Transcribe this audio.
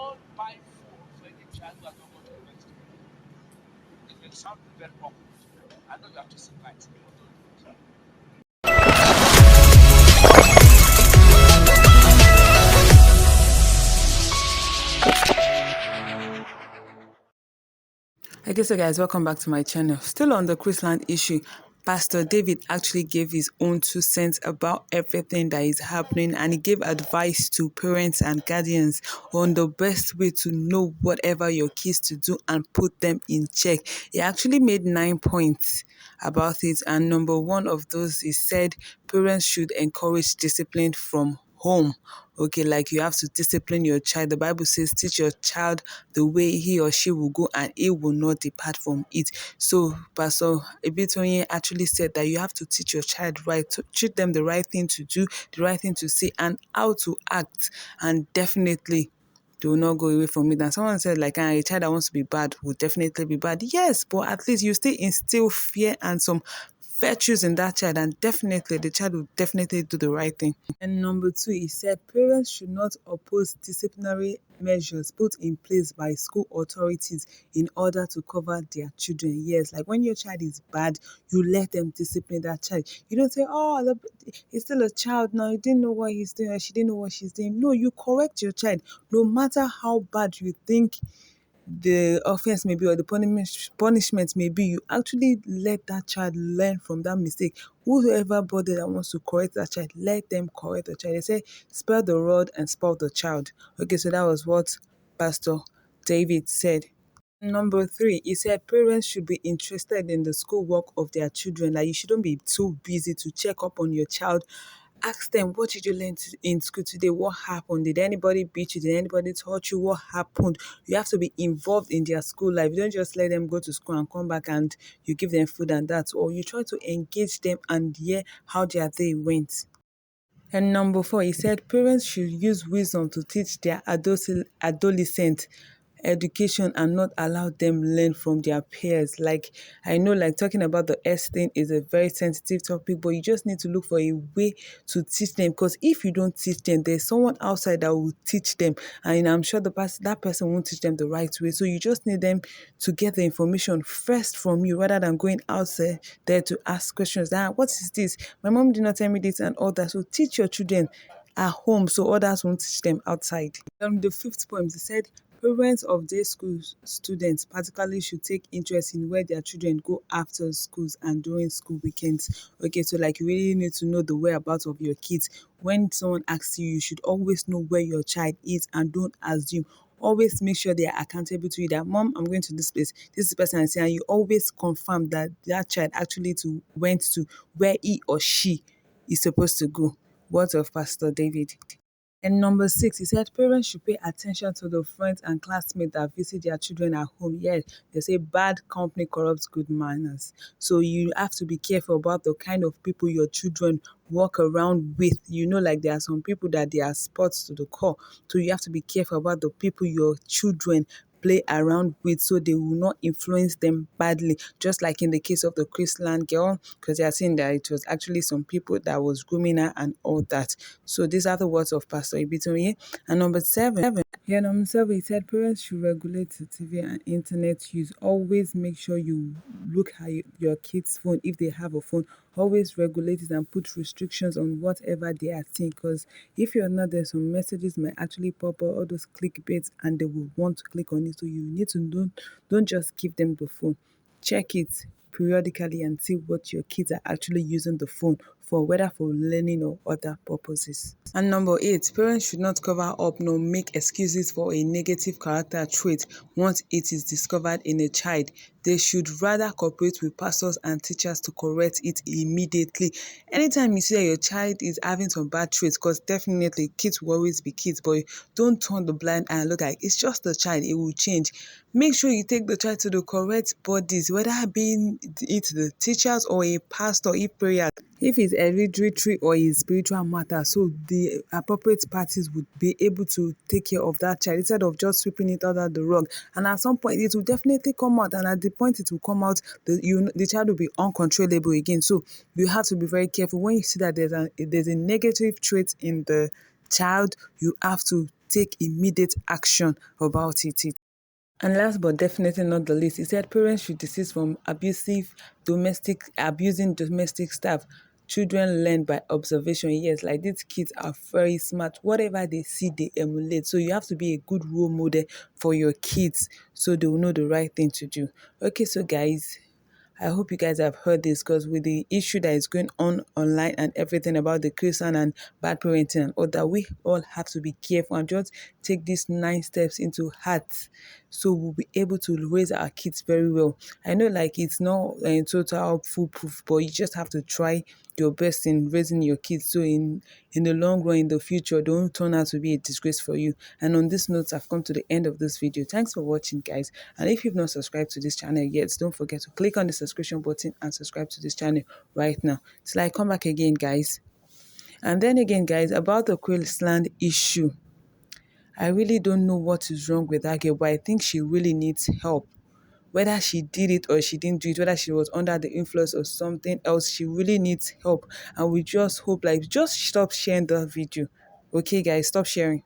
not buy phone for any child who has not got university. It may sound very awkward. I know you have to sit tight. Okay, so guys, welcome back to my channel. Still on the Chrisland issue, Pastor David actually gave his own 2 cents about everything that is happening, and he gave advice to parents and guardians on the best way to know whatever your kids to do and put them in check. He actually made 9 points about it, and number one of those, he said parents should encourage discipline from home. Okay, like you have to discipline your child. The Bible says, teach your child the way he or she will go, and he will not depart from it. So Pastor Ibiyeomie actually said that you have to teach your child right, to treat them the right thing to do, the right thing to say, and how to act. And definitely they will not go away from it. And someone said, like, a child that wants to be bad will definitely be bad. Yes, but at least you still instill fear and some virtues in that child, and definitely the child will definitely do the right thing. And number two, he said parents should not oppose disciplinary measures put in place by school authorities in order to cover their children. Yes, like when your child is bad, you let them discipline that child. You don't say, oh, he's still a child now, he didn't know what he's doing, or she didn't know what she's doing. No, you correct your child, no matter how bad you think the offense may be or the punishment may be. You actually let that child learn from that mistake. Whoever body that wants to correct that child, let them correct the child. They say, spare the rod and spoil the child. Okay, so that was what Pastor David said. Number three, he said parents should be interested in the schoolwork of their children. Like, you shouldn't be too busy to check up on your child. Ask them, what did you learn in school today? What happened? Did anybody beat you? Did anybody taught you? What happened? You have to be involved in their school life. You don't just let them go to school and come back and you give them food and that. Or you try to engage them and hear how their day went. And number four, he said parents should use wisdom to teach their adolescent education and not allow them learn from their peers. Like, I know, like, talking about the S thing is a very sensitive topic, but you just need to look for a way to teach them, because if you don't teach them, there's someone outside that will teach them, and I'm sure that person won't teach them the right way. So you just need them to get the information first from you, rather than going outside there to ask questions. What is this? My mom did not tell me this and all that. So teach your children at home so others won't teach them outside. The fifth point, he said parents of day school students particularly should take interest in where their children go after schools and during school weekends. Okay, so like, you really need to know the whereabouts of your kids. When someone asks you, you should always know where your child is and don't assume. Always make sure they are accountable to you, that mom, I'm going to this place, this is the person I see, and you always confirm that that child actually went to where he or she is supposed to go. Words of Pastor David. And number six, he said parents should pay attention to the friends and classmates that visit their children at home. Yes, they say bad company corrupts good manners. So you have to be careful about the kind of people your children walk around with. You know, like, there are some people that they are sports to the core. So you have to be careful about the people your children play around with, so they will not influence them badly, just like in the case of the Chrisland girl, because they are saying that it was actually some people that was grooming her and all that. So these are the words of Pastor Ibiyeomie. And number seven, he said parents should regulate the TV and internet use. Always make sure you look at your kids' phone. If they have a phone, always regulate it and put restrictions on whatever they are seeing, because if you're not there, some messages might actually pop up, all those clickbaits, and they will want to click on it. So you need to don't just give them the phone. Check it periodically and see what your kids are actually using the phone for, whether for learning or other purposes. And number eight, parents should not cover up nor make excuses for a negative character trait once it is discovered in a child. They should rather cooperate with pastors and teachers to correct it immediately. Anytime you see that your child is having some bad traits, because definitely kids will always be kids, but don't turn the blind eye and look like it's just a child, it will change. Make sure you take the child to the correct bodies, whether being it the teachers or a pastor, if it's hereditary or a spiritual matter, so the appropriate parties would be able to take care of that child instead of just sweeping it under the rug. And at some point it will definitely come out, and at the point it will come out, the child will be uncontrollable again. So you have to be very careful when you see that there's a negative trait in the child. You have to take immediate action about it. And last but definitely not the least, he said parents should desist from abusing domestic staff. Children learn by observation. Yes, like these kids are very smart. Whatever they see, they emulate. So you have to be a good role model for your kids so they will know the right thing to do. Okay, so guys, I hope you guys have heard this, because with the issue that is going on online and everything about the Christian and bad parenting and all that, we all have to be careful and just take these 9 steps into heart, so we'll be able to raise our kids very well. I know like it's not total foolproof, but you just have to try your best in raising your kids, so in the long run, in the future, don't turn out to be a disgrace for you. And on this note, I've come to the end of this video. Thanks for watching, guys. And if you've not subscribed to this channel yet, don't forget to click on the subscription button and subscribe to this channel right now till I come back again, guys. And then again, guys, about the Chrisland issue, I really don't know what is wrong with that girl, but I think she really needs help. Whether she did it or she didn't do it, whether she was under the influence of something else, she really needs help. And we just hope, like, just stop sharing the video. Okay, guys, stop sharing.